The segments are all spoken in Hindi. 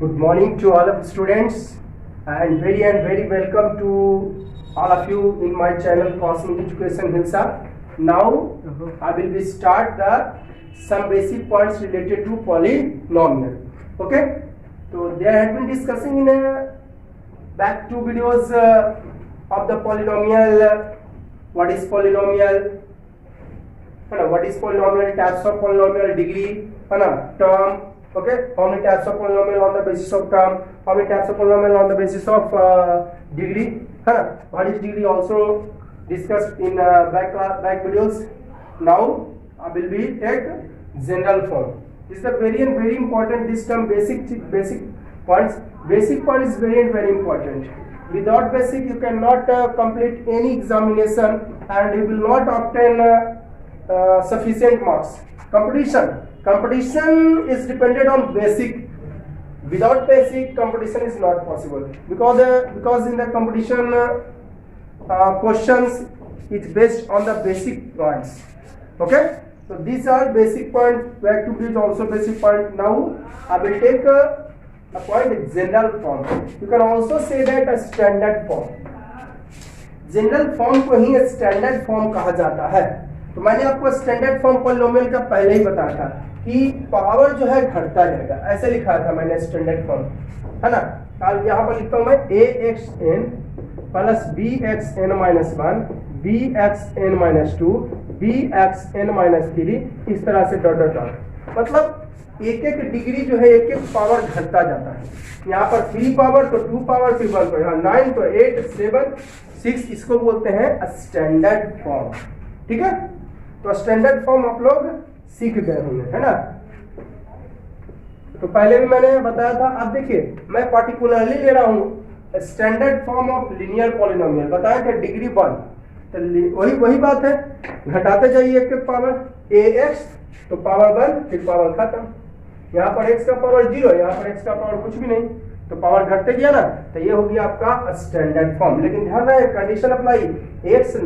Good morning to all of students and very welcome to all of you in my channel Cosmic Education Hilsa. Now I will be start the some basic points related to polynomial. Okay, so there have been discussing in back two videos of the polynomial. What is polynomial? What is polynomial? Types of polynomial, degree, term. Okay, how many types of polynomial on the basis of term? How many types of polynomial on the basis of degree? What is degree also discussed in back videos. Now I will be take general form. This is a very important. This term basic points. Basic point is very important. Without basic, you cannot complete any examination, and you will not obtain sufficient marks. Competition is dependent on basic. Without basic, competition is not possible because in the competition questions is based on the basic points. Okay, so these are basic points. Back to is also basic point. Now I will take a point general form. You can also say that a standard form. General form को ही स्टैंडर्ड फॉर्म कहा जाता है. तो मैंने आपको स्टैंडर्ड फॉर्म पॉलिनोमियल का पहले ही बताया था कि पावर जो है घटता जाएगा. ऐसे लिखा था मैंने स्टैंडर्ड फॉर्म, है ना. अब यहाँ पर लिखता हूँ मैं aXn plus bxn minus 1 bxn minus 2 bxn minus 3 इस तरह से डॉट डॉट डॉट. मतलब एक डिग्री जो है एक पावर घटता जाता है. यहाँ पर 3 पावर तो 2 पावर फिर 1 पर 9 तो 8 7 6. इसको बोलते हैं स्टैंडर्ड फॉर्म. ठीक है, तो स्टैंडर्ड फॉर्म आप लोग सीख गए होंगे, है ना. तो पहले भी मैंने बताया था. अब देखिए मैं पार्टिकुलरली ले रहा हूं standard form of linear polynomial. बताया था डिग्री 1, तो वही बात है. घटाते जाइए एक पावर ax तो पावर 1 फिर पावर खत्म. यहाँ पर x का पावर 0, यहाँ पर x का पावर कुछ भी नहीं, तो पावर घटते गया ना. तो ये हो गया आपका स्टैंडर्ड फॉर्म. लेकिन ध्यान रहे condition apply x a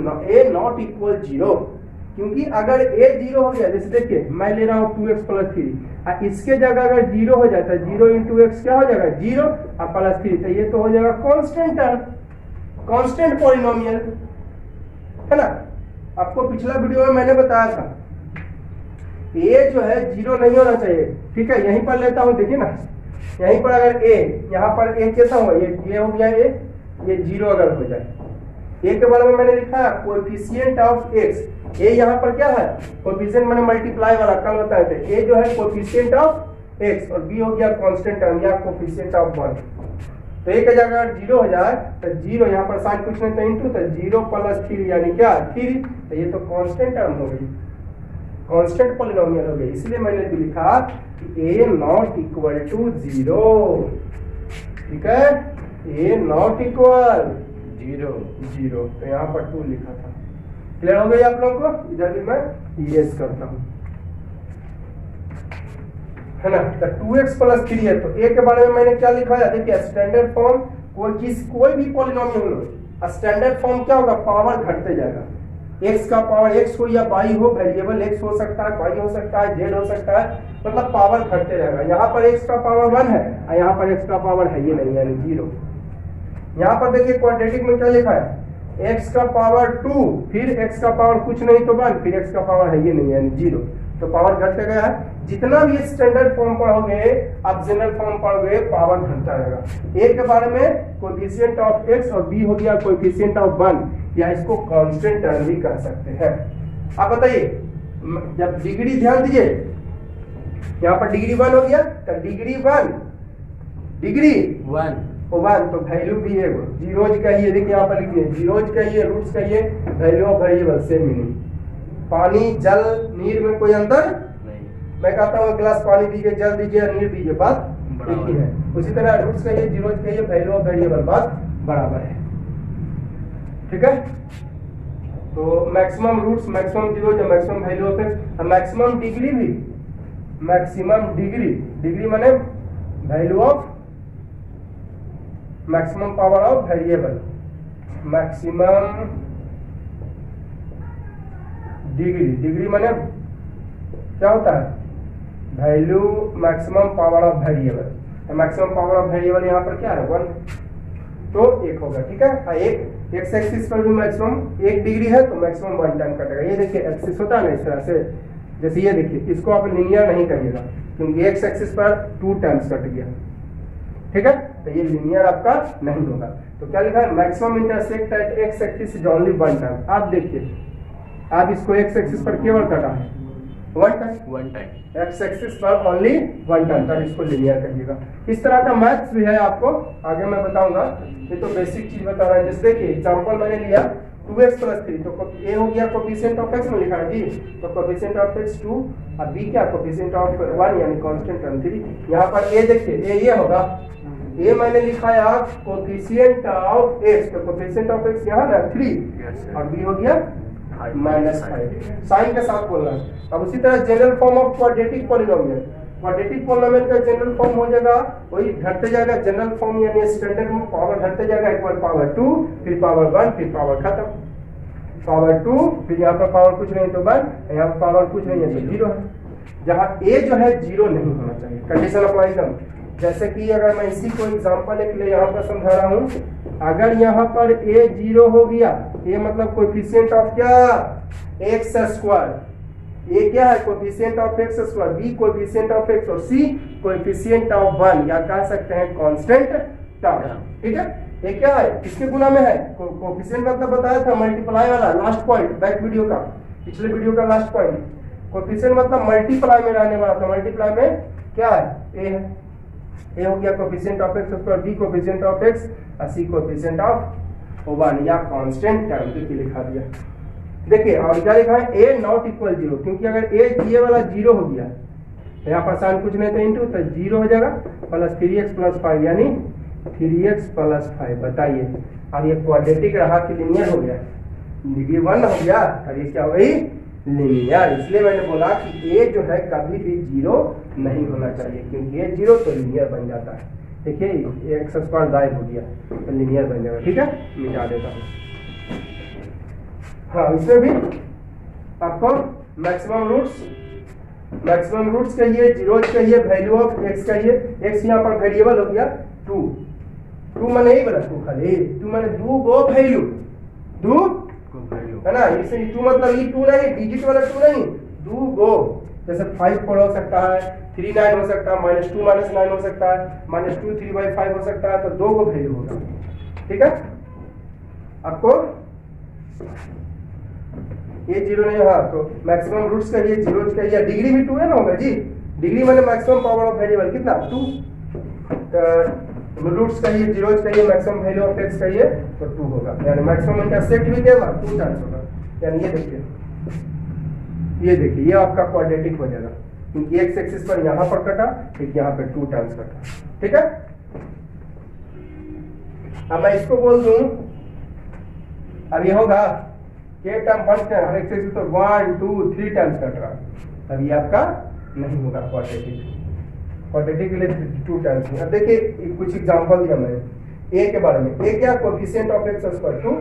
not equal 0. क्योंकि अगर a 0 हो गया, जैसे देखिए मैं ले रहा हूँ 2x प्लस 3, इसके जगह अगर 0 हो जाता है 0 इंटू एक्स क्या हो जाएगा 0 और प्लस 3, तो ये तो हो जाएगा कांस्टेंट टर्म, कांस्टेंट पॉलिनोमियल, है ना. आपको पिछला वीडियो में मैंने बताया था a जो है 0 नहीं होना चाहिए. ठीक है, यहीं पर लेता हूँ, देखिए ना. यहीं पर अगर a, यहाँ पर a कैसा हुआ, ये हो गया a, ये 0 अगर हो जाए. a के बारे में मैंने लिखा है कोएफिशिएंट ऑफ x. a यहाँ पर क्या है, कोएफिशिएंट मैंने मल्टीप्लाई वाला कल बताए थे. a जो है कोएफिशिएंट ऑफ x और b हो गया कांस्टेंट टर्म या कोएफिशिएंट ऑफ 1. तो a की जगह अगर 0 हो जाए तो 0 यहाँ पर साइन कुछ नहीं तो इंटू, तो 0 प्लस 3 यानी क्या 3. तो ये तो कांस्टेंट टर्म हो गई, कांस्टेंट पॉलिनोमियल हो गई. इसलिए मैंने भी लिखा कि a नॉट इक्वल टू 0. ठीक है, a नॉट इक्वल 0. तो यहाँ पर 2 लिखा था. क्लियर हो गई आप लोगों को. इधर भी मैं यस करता हूँ, है ना. तो 2x प्लस 3 है. तो a के बारे में मैंने क्या लिखा है, देखिए स्टैंडर्ड फॉर्म कोई भी पॉलिनोमियल हो, स्टैंडर्ड फॉर्म क्या होगा, पावर घटते जाएगा. x का पावर x हो या y हो, वेरिएबल x हो सकता है, y हो सकता है, z हो सकता है, मतलब पावर घटते रहेगा. यहाँ पर x का पावर 1 है और यहाँ पर x का पावर है ये नहीं, यानी 0. यहाँ पर देखिए क्वाड्रेटिक में क्या लिखा है, x का पावर 2 फिर x का पावर कुछ नहीं तो 1 फिर x का पावर है ये नहीं, यानी 0. तो पावर घटते गया है. जितना भी स्टैंडर्ड फॉर्म पढ़ोगे आप जनरल फॉर्म पढ़ोगे पावर घटता रहेगा. a के बारे में कोएफिशिएंट ऑफ x और b हो गया कोएफिशिएंट ऑफ 1, या इसको कांस्टेंट टर्म भी कह सकते हैं. आप बताइए, जब डिग्री ध्यान दीजिए, यहाँ पर डिग्री 1 हो गया, तो डिग्री 1 तो वैल्यू भी है जीरोज कहिए. देखिए यहाँ पर लिखिए जीरोज कहिए, रूट्स कहिए, value of variable same meaning. पानी जल नीर में कोई अंतर नहीं. मैं कहता हूँ गिलास पानी दीजिए, जल दीजिए, नीर दीजिए, बात एक ही है. उसी तरह रूट्स कहिए, जीरोज कहिए, वैल्यू ऑफ वेरिएबल बात बराबर है. ठीक है, तो maximum roots, maximum zeros, maximum value of x. Maximum degree भी, मैक्सिमम डिग्री माने value of maximum power of variable. Maximum degree माने क्या होता है, value maximum power of variable. Maximum power of variable यहाँ पर क्या है 1, तो 1 होगा। ठीक है, एक एक्स एक्सिस पर भी मैक्सिमम 1 डिग्री है तो मैक्सिमम 1 टाइम कटेगा। ये देखिए एक्सिस होता है ना इस तरह से, जैसे ये देखिए, इसको आप लीनियर नहीं करिएगा क्योंकि एक्स एक्सिस पर 2 टाइम्स कट गया। ठीक है, तो ये लीनियर आपका नहीं होगा। तो क्या लिखा है, maximum intersect at x axis is only 1 time. आप देखिए, आप इसको एक्स एक्सिस पर केवल कटा है 1 टाइम, एक्स एक्सिस पर ओनली 1 टाइम, तब इसको लीनियर करिएगा। इस तरह का मैथ्स भी है, आपको आगे मैं बताऊंगा। ये तो बेसिक चीज बता रहा है। जैसे देखिए एग्जांपल मैंने लिया 2x + 3, तो a हो गया कोफिशिएंट ऑफ x में लिखा है जी, तो कोफिशिएंट ऑफ x 2 और b क्या कोफिशिएंट ऑफ 1 यानी कांस्टेंट टर्म 3। यहाँ पर a देखिए, a ये होगा, a मैंने लिखा है आप कोफिशिएंट ऑफ x, तो कोफिशिएंट ऑफ x यहाँ ना 3 और b हो गया -5, साइन के साथ बोलना है। अब उसी तरह general form of quadratic polynomial, quadratic polynomial का जनरल फॉर्म हो जाएगा वही घटते जाएगा, जनरल फॉर्म यानी स्टैंडर्ड में पावर घटते जाएगा, एक बार पावर 2 फिर पावर 1 फिर पावर खत्म, पावर 2 फिर यहाँ पर पावर कुछ नहीं तो 1, यहाँ पर पावर कुछ नहीं है तो 0 है। जहाँ a जो है 0 नहीं होना चाहिए, कंडीशन अप्लाई कर। जैसे कि अगर मैं इसी को एग्जांपल एक लिए यहाँ पर समझा रहा हूँ, अगर यहाँ पर a 0 हो गया, a मतलब कोएफिशिएंट ऑफ क्या एक्स स्क्वायर, ये क्या है coefficient of x square, b coefficient of x और सी कोएफिशिएंट ऑफ 1, या कह सकते हैं कांस्टेंट टर्म। ठीक है, ये क्या है, किसके गुना में है, कोएफिशिएंट मतलब बताया था मल्टीप्लाई वाला लास्ट पॉइंट, बैक वीडियो का, पिछले वीडियो का लास्ट पॉइंट। कोएफिशिएंट मतलब मल्टीप्लाई में रहने वाला था, मल्टीप्लाई में क्या है a है, a हो गया coefficient of x square, b coefficient of x और c कोएफिशिएंट ऑफ 1 या कांस्टेंट टर्म के लिखा दिया। देखिए और क्या लिखा है, a नॉट इक्वल 0, क्योंकि अगर a ये वाला 0 हो गया तो यहाँ पर साइन कुछ नहीं तो इनटू, तो 0 हो जाएगा प्लस 3x + 5 यानी 3x + 5। बताइए अब ये क्वाड्रेटिक रहा कि लीनियर हो गया, डिग्री 1 हो गया और ये क्या हो गई लीनियर। इसलिए मैंने बोला कि a जो है कभी भी 0 नहीं होना चाहिए, क्योंकि a 0 तो लीनियर बन जाता है। देखिए एक्स स्क्वायर गायब हो गया तो लीनियर बन जाएगा। ठीक है, मिटा देता हूँ। हाँ, इसमें भी आपको मैक्सिमम रूट्स कहिए, जीरोज कहिए, वैल्यू ऑफ x कहिए। x यहाँ पर वेरिएबल हो गया 2 मैंने यही बोला 2 खाली 2 मैंने 2 गो वैल्यू 2 है ना, इसे 2 मतलब ये 2 नहीं, डिजिट वाला 2 नहीं, 2 गो। जैसे 5 4 हो सकता है, 3 9 हो सकता है, -2 -9 हो सकता है, -2 3/5 हो सकता है, तो 2 गो वैल्यू होगा। ठीक है, आपको ये 0 नहीं, हाँ तो मैक्सिमम रूट्स कहिए, जीरोज कहिए, डिग्री भी 2 है ना होगा जी, डिग्री मैंने मैक्सिमम पावर ऑफ वेरिएबल कितना 2, रूट्स कहिए, जीरोज कहिए, मैक्सिमम वैल्यू ऑफ x कहिए तो 2 होगा, यानी मैक्सिमम इंटरसेक्ट भी क्या होगा 2 टाइम्स होगा। यानी ये देखिए ये आपका क्वाड्रेटिक हो जाएगा, क्योंकि x एक्सिस पर यहाँ पर कटा, एक यहाँ पे 2 टाइम्स कटा। ठीक है, अब मैं इसको बोल दूं, अब ये होगा के टर्म बनते हैं, x एक्सिस पर 1 2 3 टाइम्स कट रहा, अब ये आपका नहीं होगा क्वाड्रेटिक के लिए 2 टाइम्स नहीं। अब देखिए कुछ एग्जांपल दिया मैंने a के बारे में, a क्या coefficient of x square 2,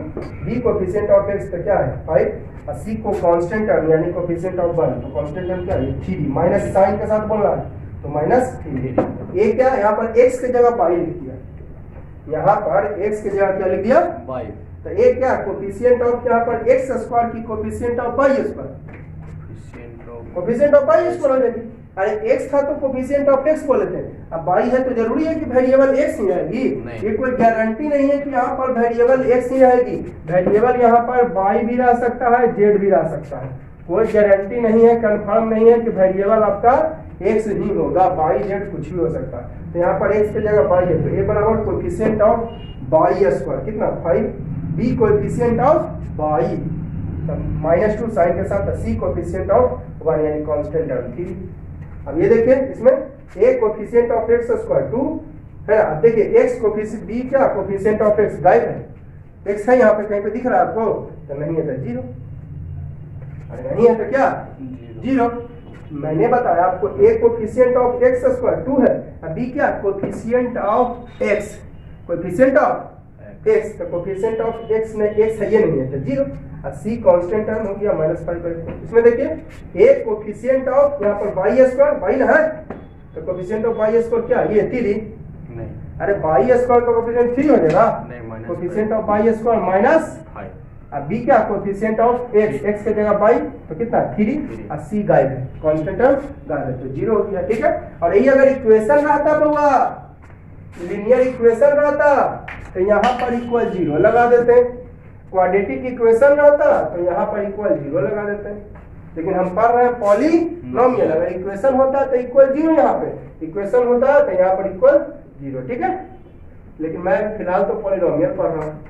b coefficient of x तो क्या है 5 और c को कांस्टेंट टर्म यानी कोएफिशिएंट ऑफ 1, तो कांस्टेंट टर्म क्या है 3, माइनस साइन के साथ बोल रहा है तो -3। a क्या यहाँ पर x की जगह y लिख दिया, यहाँ पर x की जगह क्या लिख दिया y, तो a क्या कोएफिशिएंट ऑफ यहाँ पर x स्क्वायर की coefficient of y square, coefficient of y square हो जाएगी। अरे x था तो कोएफिशिएंट ऑफ x बोले थे, अब y है तो जरूरी है कि वेरिएबल x ही रहेगी, ये कोई गारंटी नहीं है कि यहाँ पर वेरिएबल x ही रहेगी, वेरिएबल यहाँ पर y भी रह सकता है, z भी रह सकता है, कोई गारंटी नहीं है, कंफर्म नहीं है कि वेरिएबल आपका x ही होगा, y z कुछ भी हो सकता है। तो यहाँ पर x की जगह y है, तो a बराबर कोएफिशिएंट ऑफ y स्क्वायर कितना 5, b coefficient of y -2 sign के साथ, c कोएफिशिएंट ऑफ 1 यानी कांस्टेंट टर्म 3। अब ये देखिए इसमें a coefficient of x square 2 है, अब देखिए x कोएफिशिएंट b क्या कोएफिशिएंट ऑफ x गायब है, x है यहाँ पे कहीं पे दिख रहा है आपको, तो नहीं है तो 0, अरे नहीं है तो क्या 0। मैंने बताया आपको a coefficient of x square 2 है, अब b क्या coefficient of x, coefficient of x, तो कोएफिशिएंट ऑफ x में x है ये नहीं है तो 0, और c कांस्टेंट टर्म हो गया -5। इसमें देखिए a कोएफिशिएंट ऑफ यहाँ पर y स्क्वायर y ना है, तो कोफिशिएंट ऑफ वाई स्क्वायर क्या ये 3, नहीं अरे वाई स्क्वायर का कोफिशिएंट 3 हो जाएगा, नहीं coefficient of y square minus 5 अब बी क्या कोफिशिएंट ऑफ एक्स, एक्स की जगह वाई तो कितना 3 और सी गायब है, कांस्टेंट गायब है तो 0 हो गया। ठीक है, और यही अगर इक्वेशन रहता बउआ, लीनियर इक्वेशन रहता तो यहाँ पर इक्वल 0 लगा देते, क्वाड्रेटिक इक्वेशन रहता तो यहाँ पर इक्वल 0 लगा देते, लेकिन हम पढ़ रहे हैं पॉलीनोमियल, अगर इक्वेशन होता तो इक्वल 0, यहाँ पे इक्वेशन होता तो यहाँ पर इक्वल 0। ठीक है, लेकिन मैं फिलहाल तो पॉलीनोमियल पढ़ रहा हूँ।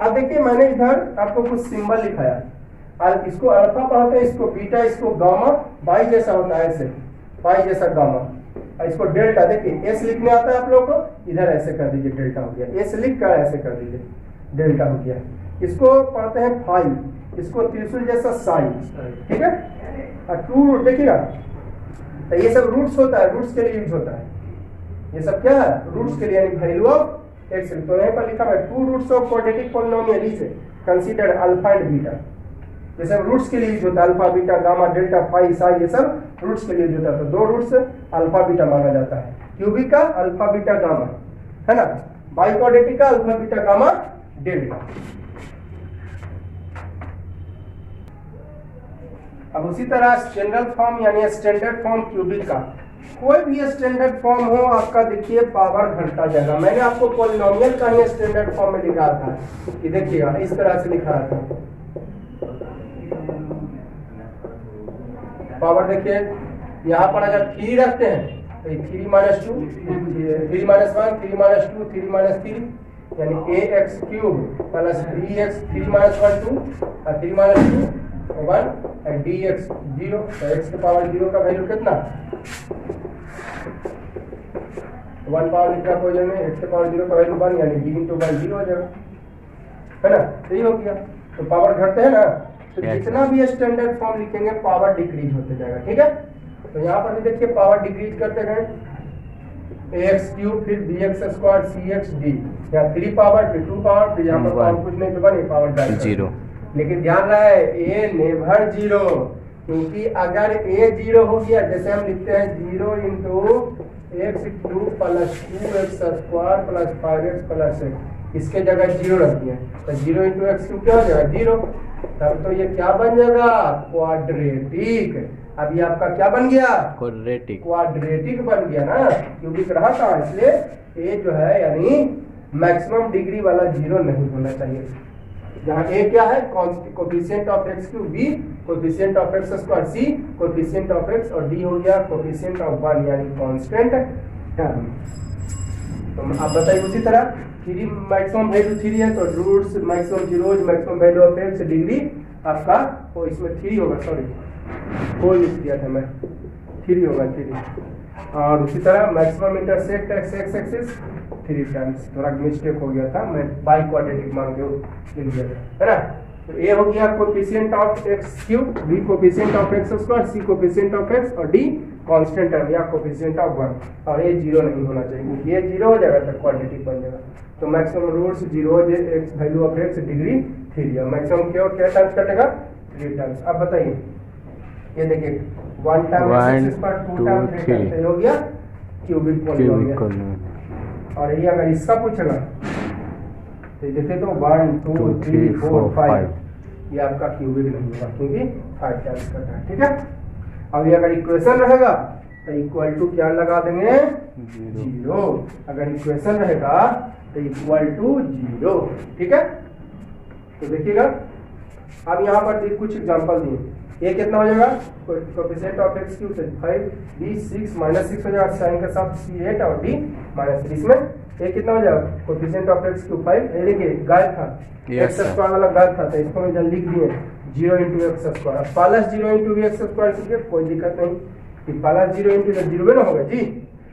अब देखिए मैंने इधर आपको कुछ सिंबल लिखाया, और इसको अल्फा पढ़ते हैं, इसको बीटा, इसको गामा, बाई जैसा होता है ऐसे, बाई जैसा गामा, और इसको डेल्टा। देखिए एस लिखने आता है आप लोग को, इधर ऐसे कर दीजिए डेल्टा हो गया, एस लिख कर ऐसे कर दीजिए डेल्टा हो गया। इसको पढ़ते हैं फाई, इसको त्रिशूल जैसा साई। ठीक है, और टू रूट देखिएगा, तो ये सब रूट्स होता है, रूट्स के लिए यूज होता है, ये सब क्या है रूट्स के लिए, यानी वैल्यू ऑफ एक्स। तो यहाँ पर लिखा है 2 roots of quadratic polynomial is considered alpha and beta, ये सब रूट्स के लिए यूज होता है, alpha beta gamma delta phi psi, ये सब रूट्स के लिए यूज होता है। तो 2 रूट्स अल्फा बीटा माना जाता है, क्यूबिक का अल्फा बीटा गामा है ना, बाई क्वाड्रेटिक का अल्फा बीटा गामा डेल्टा। अब उसी तरह जनरल फॉर्म यानी स्टैंडर्ड फॉर्म क्यूबिक का, कोई भी स्टैंडर्ड फॉर्म हो आपका देखिए पावर घटता जाएगा। मैंने आपको पॉलिनोमियल का ही स्टैंडर्ड फॉर्म में लिखा था कि देखिएगा इस तरह से लिखा था, पावर देखिए यहाँ पर अगर 3 रखते हैं तो 3 माइनस 2, 3 माइनस 1, 3 माइनस 2, 3 माइनस 3, यानी a x cube plus b x, 3 minus 1 2 और 3 माइनस 2 1 और डी एक्स 0, तो एक्स के पावर 0 का वैल्यू कितना 1 पावर लिखा कोई में, एक्स के पावर 0 का वैल्यू 1, यानी डी इंटू 1 0 हो जाएगा, है ना, सही हो गया। तो पावर घटते हैं ना, तो जितना भी स्टैंडर्ड फॉर्म लिखेंगे पावर डिक्रीज होते जाएगा। ठीक है, तो यहाँ पर भी देखिए पावर डिक्रीज करते गए, एक्स क्यूब फिर बी एक्स स्क्वायर सी एक्स डी, यहाँ 3 पावर फिर 2 पावर, फिर यहाँ पर पावर कुछ नहीं तो बने पावर 0। लेकिन ध्यान रहा है ए नेवर 0, क्योंकि अगर ए 0 हो गया, जैसे हम लिखते हैं 0 into x cube plus 2x square plus 5x plus x, इसके जगह 0 रख दिए तो 0 इंटू एक्स क्यूब क्या हो जाएगा 0, तब तो ये क्या बन जाएगा क्वाड्रेटिक। अब ये आपका क्या बन गया क्वाड्रेटिक, क्वाड्रेटिक बन गया ना, क्यूबिक रहा था, इसलिए ए जो है यानी मैक्सिमम डिग्री वाला 0 नहीं होना चाहिए। जहाँ ए क्या है coefficient of x cube, b coefficient of x square, c coefficient of x, और डी हो गया कोफिशिएंट ऑफ 1 यानी कांस्टेंट टर्म। तो आप बताइए उसी तरह 3 मैक्सिमम वैल्यू 3 है तो roots maximum zeros maximum value of x degree आपका वो इसमें 3 होगा, सॉरी 4 लिख दिया था मैं, 3 होगा 3। और उसी तरह maximum intersect x x axis 3 times, थोड़ा मिस्टेक हो गया था, मैं बाई क्वाड्रेटिक मान के लिख दिया था, है ना। तो ए हो गया coefficient of x cube, b coefficient of x square, c coefficient of x, और डी कांस्टेंट टर्म या कोफिशिएंट ऑफ 1, और ये 0 नहीं होना चाहिए, ये 0 हो जाएगा तो क्वाड्रेटिक बन जाएगा। तो मैक्सिमम रूट्स 0 हो जाए, x value of x degree 3, और मैक्सिमम क्या टाइम्स कटेगा 3 टाइम्स। अब बताइए ये देखिए 1 time x square 2 time 3 time हो गया क्यूबिक पॉलीनोमियल। और ये अगर इसका पूछेगा तो देखिए तो 1 2 3 4 5, ये आपका क्यूबिक नहीं होगा क्योंकि 5 टाइम्स कटा है। ठीक है, अब ये अगर इक्वेशन रहेगा तो इक्वल टू क्या लगा देंगे 0, अगर इक्वेशन रहेगा तो इक्वल टू 0। ठीक है, तो देखिएगा अब यहाँ पर कुछ एग्जांपल दिए, ये कितना हो जाएगा coefficient of x cube 5, b 6 minus 6 हो जाएगा साइन के साथ, सी 8 और डी -3, इसमें ये कितना हो जाएगा कोफिशिएंट ऑफ एक्स क्यूब 5, ये देखिए गायब था एक्स स्क्वायर वाला गायब था, तो इसको मैं जल्दी लिख दिए 0 into x square plus 0 into v x square कीजिए, कोई दिक्कत नहीं कि प्लस 0 इंटू 0 ना होगा जी,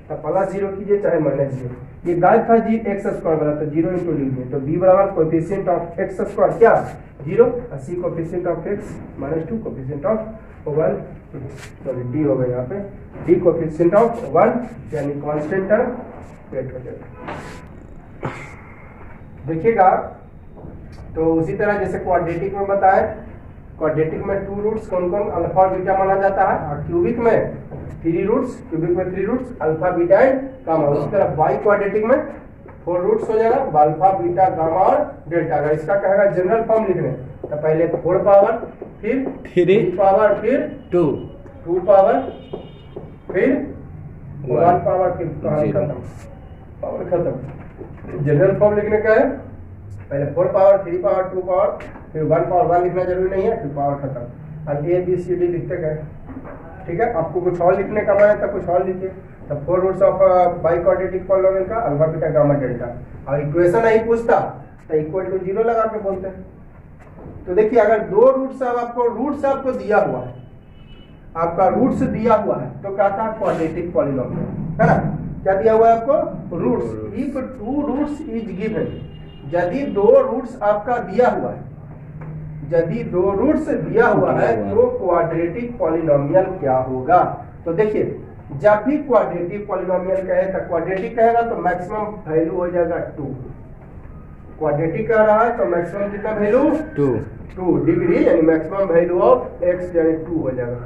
तो प्लस 0 कीजिए चाहे -0, ये गायब था जी एक्स स्क्वायर वाला, तो 0 इंटू लिख दिए, तो बी बराबर कोफिशिएंट ऑफ एक्स स्क्वायर क्या 0, और c coefficient of x -2 coefficient of 1, sorry d होगा यहाँ पे, डी कोफिशिएंट ऑफ 1 यानी कांस्टेंट टर्म वेट हो जाएगा। देखिएगा तो उसी तरह जैसे क्वाड्रेटिक में बताए, क्वाड्रेटिक में 2 रूट्स कौन कौन अल्फा और बीटा माना जाता है, और क्यूबिक में 3 रूट्स, क्यूबिक में 3 roots, alpha beta and gamma. उसी तरह बाई क्वाड्रेटिक में 4 रूट्स हो जाएगा, अल्फा बीटा गामा और डेल्टा। अगर इसका कहेगा जनरल फॉर्म लिखने तो पहले 4 पावर, फिर 3 पावर, फिर 2 पावर, फिर 1 पावर, फिर खत्म, पावर खत्म। जनरल फॉर्म लिखने का है पहले 4 पावर, 3 पावर, 2 पावर, फिर 1 पावर, 1 लिखना जरूरी नहीं है, फिर पावर खत्म। अब ए बी सी डी लिखते गए, ठीक है। आपको कुछ और लिखने का मन है तो कुछ और लिखिए। तो 4 roots of biquadratic polynomial का अल्फा बीटा गामा डेल्टा। और इक्वेशन नहीं पूछता तो इक्वल टू 0 लगा के बोलते हैं। तो देखिए अगर 2 रूट्स आपको दिया हुआ है, आपका रूट्स दिया हुआ है तो कहता है क्वाड्रेटिक पॉलिनोमियल, है ना। क्या दिया हुआ है आपको? Roots. If 2 roots is given, यदि 2 रूट्स आपका दिया हुआ है, यदि 2 रूट्स दिया हुआ है तो क्वाड्रेटिक पॉलिनोमियल क्या होगा? तो देखिए जब भी क्वाड्रेटिक पॉलिनोमियल कहे तो क्वाड्रेटिक कहेगा तो मैक्सिमम वैल्यू हो जाएगा 2। क्वाड्रेटिक कह रहा है तो मैक्सिमम कितना वैल्यू? 2 डिग्री, यानी मैक्सिमम वैल्यू ऑफ x यानी 2 हो जाएगा।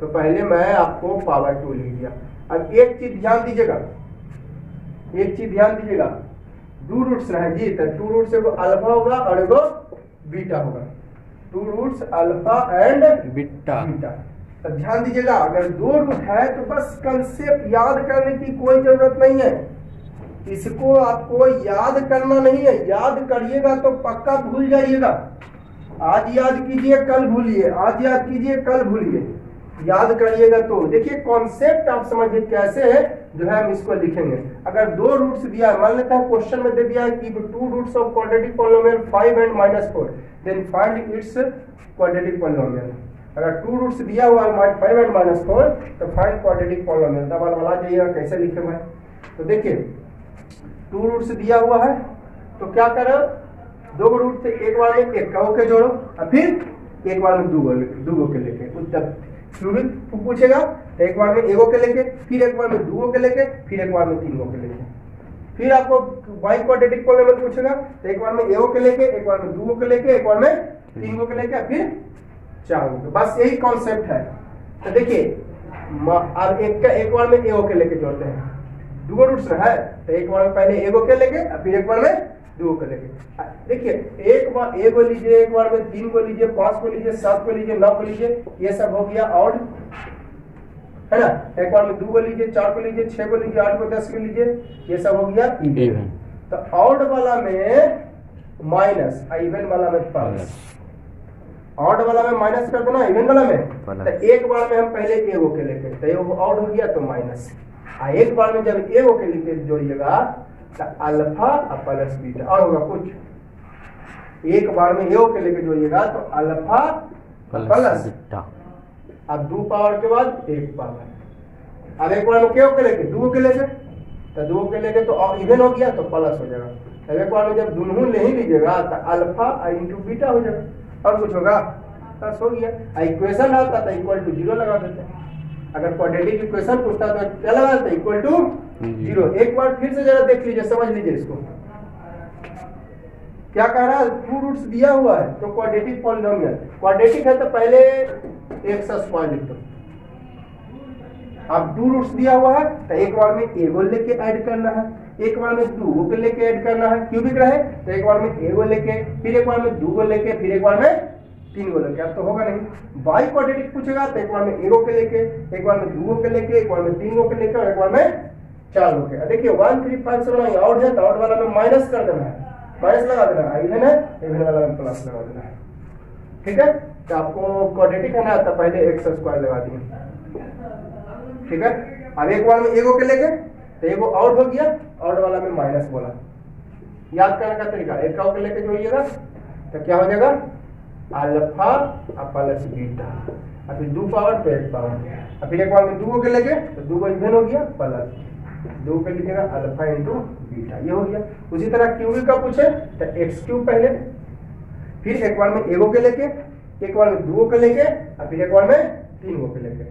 तो पहले मैं आपको पावर 2 लिख दिया। अब एक चीज ध्यान दीजिएगा, 2 रूट्स रहे जी, तो 2 रूट्स एगो अल्फा होगा और एगो बीटा होगा। 2 रूट्स अल्फा एंड बीटा। तो ध्यान दीजिएगा अगर 2 रूट है तो बस कंसेप्ट याद करने की कोई जरूरत नहीं है, इसको आपको याद करना नहीं है। याद करिएगा तो पक्का भूल जाइएगा। आज याद कीजिए कल भूलिए, आज याद कीजिए कल भूलिए, याद करिएगा। तो देखिए कॉन्सेप्ट आप समझिए कैसे है, जो है हम इसको लिखेंगे। अगर 2 रूट्स दिया है, मान लेते हैं क्वेश्चन में दे दिया है कि 2 roots of quadratic polynomial 5 and -4, then find its quadratic polynomial. अगर 2 रूट्स दिया हुआ है 5 एंड -4 तो फाइंड क्वाड्रेटिक पॉलिनोमियल। तब वाला जाइएगा कैसे लिखे हुए। तो देखिए 2 रूट्स दिया हुआ है तो क्या करो, 2 रूट से एक बार में एक का के जोड़ो और फिर एक बार में 2 के लेके उत्तर क्यूबिक पूछेगा तो एक बार में एगो के लेके, फिर एक बार में 2 के लेके, फिर एक बार में 3 के लेके। फिर आपको बाई क्वाड्रेटिक पॉलिनोमियल पूछेगा तो एक बार में एगो के लेके, एक बार में 2 के लेके, एक बार में 3 के लेके, फिर 4 के। बस यही कॉन्सेप्ट है। तो देखिए अब एक बार में एगो के लेके जोड़ते हैं, 2 रूट्स है तो एक बार में पहले एगो के लेके फिर एक बार में 2 को लेके। देखिए एक बार एगो लीजिए, एक बार में 3 को लीजिए, 5 को लीजिए, 7 को लीजिए, 9 को लीजिए, ये सब हो गया ऑड, है ना। एक बार में 2 को लीजिए, 4 को लीजिए, 6 को लीजिए, 8 को 10 को लीजिए, ये सब हो गया इवन। तो ऑड वाला में माइनस, इवन वाला में प्लस। ऑड वाला में माइनस कर देना, इवन वाला में तो एक बार में हम पहले एगो के लेके तो एगो ऑड हो गया तो माइनस। एक बार में जब एगो के लेके जोड़िएगा तो अल्फा प्लस बीटा, और होगा कुछ। एक बार में एगो के लेके जोड़िएगा तो अल्फा प्लस बीटा। अब 2 पावर के बाद 1 पावर। अब एक बार में क्या के लेके 2 के लेके तो 2 के लेके तो इवन हो गया तो प्लस हो जाएगा। अब एक बार में जब दोनों नहीं लीजिएगा तो अल्फा इंटू बीटा हो जाएगा, और कुछ होगा बस हो गया। इक्वेशन आता तो इक्वल टू 0 लगा देते हैं। अगर क्वाड्रेटिक इक्वेशन पूछता तो क्या लगा देते? Equal to 0। एक बार फिर से जरा देख लीजिए, समझ लीजिए इसको क्या कह रहा है। 2 रूट्स दिया हुआ है तो क्वाड्रेटिक पॉलिनोमियल, क्वाड्रेटिक है तो पहले x स्क्वायर लिख दो। अब 2 रूट्स दिया हुआ है तो एक बार में एगो लेके ऐड करना है, एक बार में 2 को लेके ऐड करना है। क्यूबिक रहे तो एक बार में एगो लेके, फिर एक बार में 2 को लेके, फिर एक बार में 3 को लेके। अब तो होगा नहीं। बाई क्वाड्रेटिक पूछेगा तो एक बार में एगो के लेके, एक बार में 2 के लेके, एक बार में 3 के लेके, और एक बार में 4 के। देखिए 1 3 5 7 आउट है तो आउट वाला में माइनस कर देना है, माइनस लगा देना है। इवन है, इवन वाला में प्लस लगा देना है। ठीक है, तो आपको क्वाड्रेटिक है ना तो पहले x स्क्वायर लगा दिए। ठीक है, अब एक बार में एगो के लेके तो एगो आउट हो गया, आउट वाला में माइनस बोला। याद करने का तरीका, एक के लेके जोड़िएगा तो क्या हो जाएगा अल्फा प्लस बीटा, और फिर 2 पावर तो 1 पावर, और फिर एक बार में 2 के लेके तो 2 इवन हो गया प्लस 2 के लीजिएगा अल्फा इंटू बीटा, ये हो गया। उसी तरह क्यूबिक का पूछे तो एक्स क्यूब पहले, फिर एक बार में एगो के लेके, एक बार में 2 के लेके, और फिर एक बार में 3 के लेके,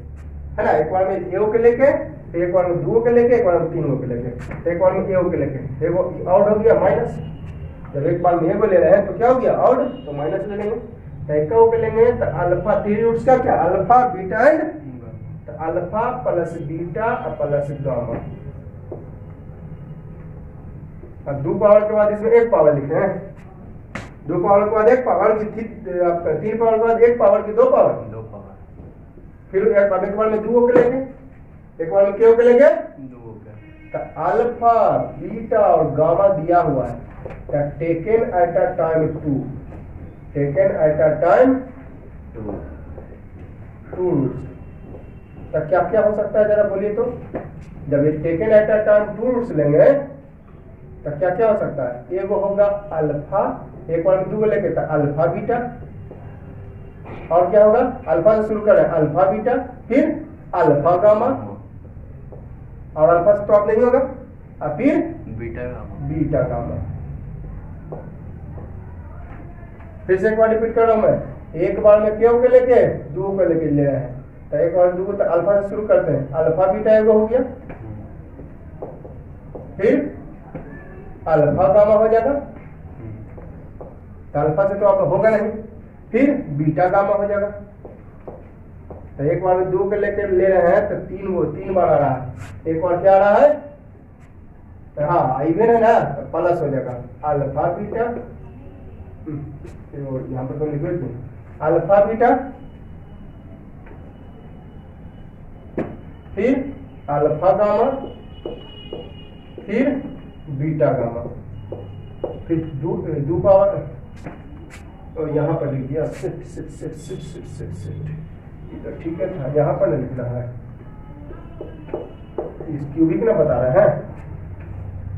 है ना। एक बार में एगो के लेके, फिर एक बार में 2 के लेके, एक बार में 3 के लेके, तो एक बार में एगो के लेके, एगो आउट हो गया माइनस। जब एक बार में एगो ले रहे हैं तो क्या हो गया आउट, तो माइनस ले लेंगे। तो एक के लेंगे तो अल्फा 3 रूट्स का क्या अल्फा बीटा एंड तो alpha plus beta plus gamma. अब 2 पावर के बाद इसमें 1 पावर लिखे हैं, 2 पावर के बाद 1 पावर की 3 पावर के बाद 1 पावर की 2 पावर, फिर एक बार में 2 के लेंगे, एक बार में क्या के लेंगे 2 के। तो अल्फा बीटा और गामा दिया हुआ है, तो taken at a time 2, taken at a time 2 roots. तो क्या क्या हो सकता है जरा बोलिए तो, जब ये taken at a time 2 roots लेंगे तो क्या क्या हो सकता है, एक होगा अल्फा, एक बार में 2 लेके तो अल्फा बीटा, और क्या होगा अल्फा से शुरू करें अल्फा बीटा, फिर अल्फा गामा, और अल्फा स्टॉप नहीं होगा, और फिर बीटा गामा। फिर से एक बार रिपीट कर रहा हूं मैं, एक बार में क्यों के लेके 2 को लेके ले रहे हैं, तो एक बार 2 को तो अल्फा से शुरू करते हैं, अल्फा बीटा एगो हो गया, फिर अल्फा गामा हो जाएगा, तो अल्फा से तो आप होगा नहीं, फिर बीटा गामा हो जाएगा। तो एक बार में 2 के लेके ले रहे हैं तो 3 बार आ रहा है, एक बार क्या आ रहा है, तो हाँ इवन है ना, तो प्लस हो जाएगा अल्फा बीटा, यहाँ पर तो लिखो अल्फा बीटा, फिर अल्फा गामा, फिर बीटा गामा, फिर 2 पावर, और यहाँ पर लिख दिया ठीक है था, यहाँ पर नहीं लिखना है, इस क्यूबिक ना बता रहे हैं,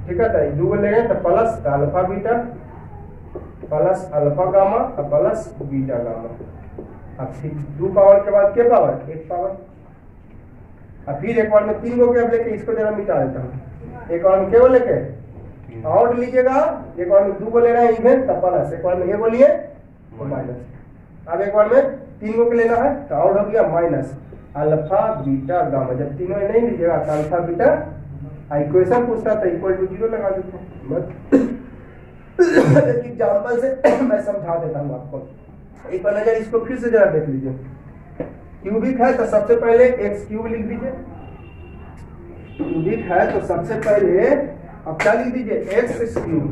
ठीक है। तो 2 ले गए तो plus alpha beta plus alpha gamma plus beta gamma. अब फिर 2 पावर के बाद क्या पावर, 1 पावर, अब फिर एक बार में 3 को क्या लेके इसको जरा मिटा देता हूँ, एक बार में क्या लेके आउट लीजिएगा, एक बार में 2 को ले रहे हैं इवन तो प्लस, एक बार में ये बोलिए माइनस, अब एक बार में 3 को लेना है तो आउट हो गया माइनस अल्फा बीटा गामा। जब तीनों नहीं लीजिएगा तो अल्फा बीटा, इक्वेशन पूछता था इक्वल टू 0 लगा देते हैं, एग्जाम्पल से मैं समझा देता हूँ आपको। एक बार नजर इसको फिर से जरा देख लीजिए, क्यूबिक है तो सबसे पहले x क्यूब लिख दीजिए, क्यूबिक है तो सबसे पहले अब क्या लिख दीजिए x क्यूब,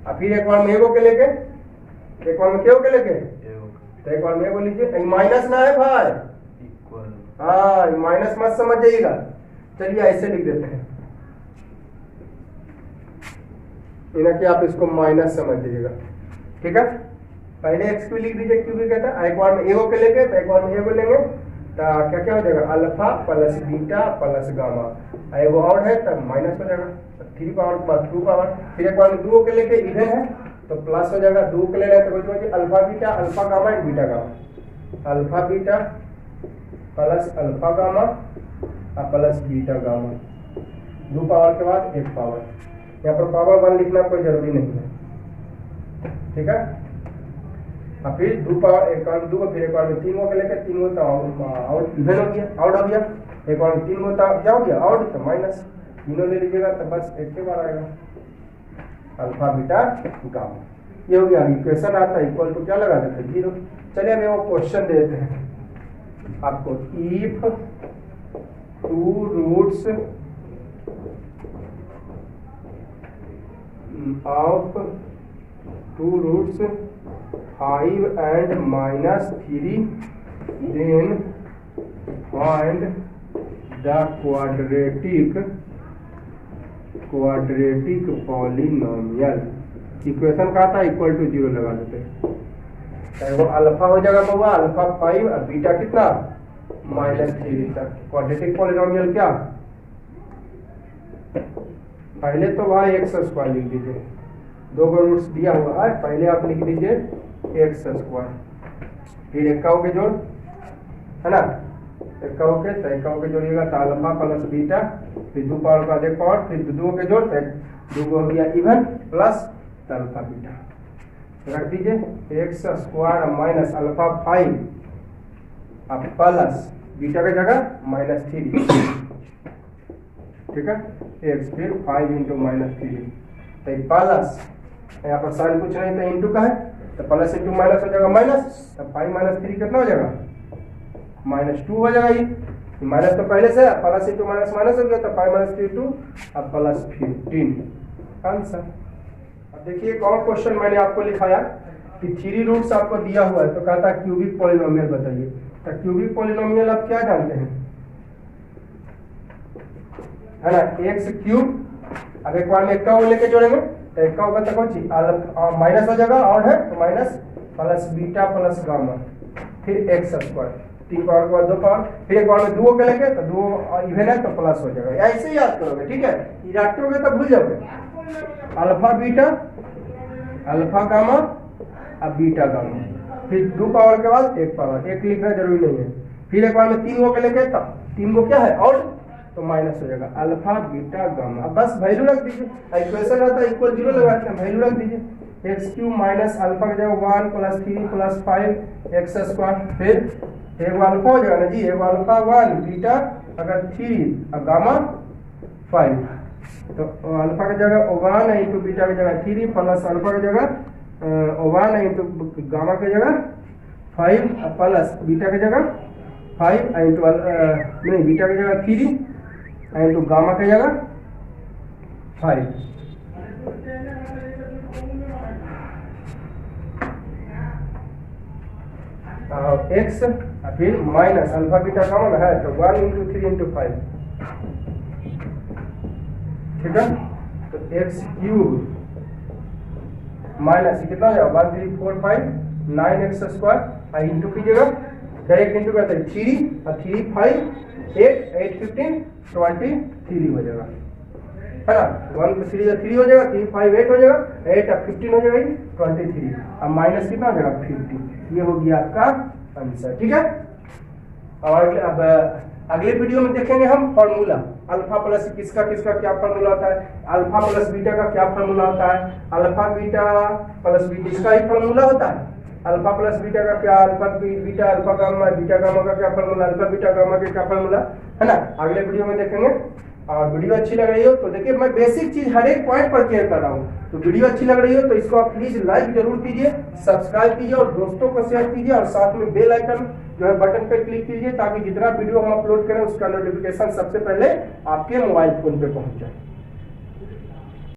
अब फिर एक बार में एगो के लेके, एक बार में क्यों के लेके, तो एक बार में एगो लीजिए, माइनस ना है भाई, हाँ माइनस मत समझ जाइएगा, चलिए ऐसे लिख देते हैं, इन्हें कि आप इसको माइनस समझ दीजिएगा, ठीक है। पहले एक्स क्यू लिख दीजिए, क्यू भी कहता है, एक बार में एगो के लेंगे तो एक बार में एगो लेंगे तो क्या क्या हो जाएगा alpha plus beta plus gamma, एगो और है तब माइनस हो जाएगा, 3 पावर के बाद 2 पावर, फिर एक बार में 2 के लेके इवन है तो प्लस हो जाएगा, 2 के ले रहे हैं तो कुछ alpha beta alpha gamma and beta gamma, alpha beta plus alpha gamma plus beta gamma, 2 power के बाद 1 पावर, यहाँ पर पावर 1 लिखना कोई जरूरी नहीं है, ठीक है। अब फिर 2 पावर, एक बार में 2 फिर एक बार में 3 के लेकर 3 होता आउट इवन हो गया, आउट हो गया, एक बार में 3 होता क्या हो गया आउट, तो माइनस, तीनों ले लीजिएगा तो बस एक के बार आएगा अल्फा बीटा गामा, ये हो गया। इक्वेशन आता है इक्वल टू क्या लगा देते हैं 0। चलिए अभी वो क्वेश्चन देते हैं आपको, if 2 roots of 2 roots 5 and -3, then find the quadratic polynomial। Equation का था इक्वल टू 0 लगा देते हैं, वो अल्फा हो जाएगा बाबा अल्फा 5 और बीटा कितना -3 तक। क्वाड्रेटिक पॉलिनोमियल क्या, पहले तो वहाँ x² लिख दीजिए, 2 रूट्स दिया हुआ है, पहले आप लिख दीजिए x², फिर इक्का के जोड़ है ना, इक्का के जोड़िएगा तो अल्फा प्लस बीटा, फिर 2 पावर का 1 पावर, फिर 2 के जोड़ 2 हो गया इवन प्लस अल्फा बीटा, रख दीजिए x² माइनस अल्फा 5 अब प्लस बीटा की जगह -3, ठीक है, x फिर 5 × -3 तो प्लस, यहाँ पर साइन कुछ नहीं था इंटू का है तो प्लस इंटू माइनस हो जाएगा माइनस, तो 5 माइनस 3 कितना हो जाएगा -2 हो जाएगा। ये माइनस तो पहले से है, प्लस इंटू माइनस माइनस हो गया, तो 5 माइनस 3 2 अब प्लस 15 आंसर। अब देखिए एक और क्वेश्चन मैंने आपको लिखाया कि 3 रूट्स आपको दिया हुआ है, तो कहता है क्यूबिक पॉलिनोमियल बताइए। तो क्यूबिक पॉलिनोमियल आप क्या जानते हैं, है ना, एक्स क्यूब। अब एक बार में एक का वो लेके जोड़ेंगे तो एक का होगा तो कौन सी माइनस हो जाएगा, और है तो minus plus beta plus gamma, फिर एक्स स्क्वायर, 3 पावर के बाद 2 पावर, फिर एक बार में 2 के लेके तो 2 इवन है तो प्लस हो जाएगा। ऐसे ही याद करोगे, ठीक है, ये रटोगे तो भूल जाओगे। अल्फा बीटा अल्फा गामा अब बीटा गामा, फिर 2 पावर के बाद 1 पावर, 1 लिखना जरूरी नहीं है। फिर एक बार में 3 के लेके तो 3 क्या है और तो माइनस हो जाएगा अल्फा बीटा गामा। अब बस वैल्यू रख दीजिए, इक्वेशन रहता है इक्वल 0 लगाते हैं, वैल्यू रख दीजिए एक्स क्यूब माइनस अल्फा का जगह 1 प्लस 3 प्लस 5 एक्स स्क्वायर, फिर एक अल्फा हो जाएगा ना जी, एक अल्फा 1 बीटा अगर 3 और गामा 5, तो अल्फा की जगह 1 इंटू बीटा की जगह 3 प्लस अल्फा की जगह 1 इंटू गामा की जगह 5 प्लस बीटा की जगह 5 इंटू नहीं बीटा की जगह 3 इंटू गामा की जगह 5। एक्स फिर माइनस अल्फा बीटा कॉमन है तो 1 इंटू 3 इंटू 5, ठीक है। तो एक्स क्यूब माइनस कितना हो जाएगा 1 3 4 5 9 एक्स स्क्वायर इंटू कीजिएगा, डायरेक्ट इंटू करते हैं 3 और 3 5 8 8 15 23 हो जाएगा, है ना। 1 3 3 हो जाएगा, 3 5 8 हो जाएगा, 8 अब 15 हो जाएगा 23, अब माइनस कितना हो जाएगा 50। ये हो गया आपका आंसर, ठीक है। और अब अगले वीडियो में देखेंगे हम फॉर्मूला अल्फा प्लस किसका किसका क्या फॉर्मूला होता है, अल्फा प्लस बीटा का क्या फॉर्मूला होता है, अल्फा बीटा प्लस बीटा इसका ही फॉर्मूला होता है, अल्फा प्लस बीटा का क्या, alpha beta alpha gamma beta gamma का क्या फॉर्मूला, अल्फा बीटा गामा का क्या फॉर्मूला, है ना। अगले वीडियो में देखेंगे। और वीडियो अच्छी लग रही हो तो देखिए मैं बेसिक चीज हर एक पॉइंट पर क्लियर कर रहा हूँ, तो वीडियो अच्छी लग रही हो तो इसको आप प्लीज लाइक जरूर कीजिए, सब्सक्राइब कीजिए और दोस्तों को शेयर कीजिए, और साथ में बेल आइकन जो है बटन पे क्लिक कीजिए ताकि जितना वीडियो हम अपलोड करें उसका नोटिफिकेशन सबसे पहले आपके मोबाइल फोन पे पहुंच जाए।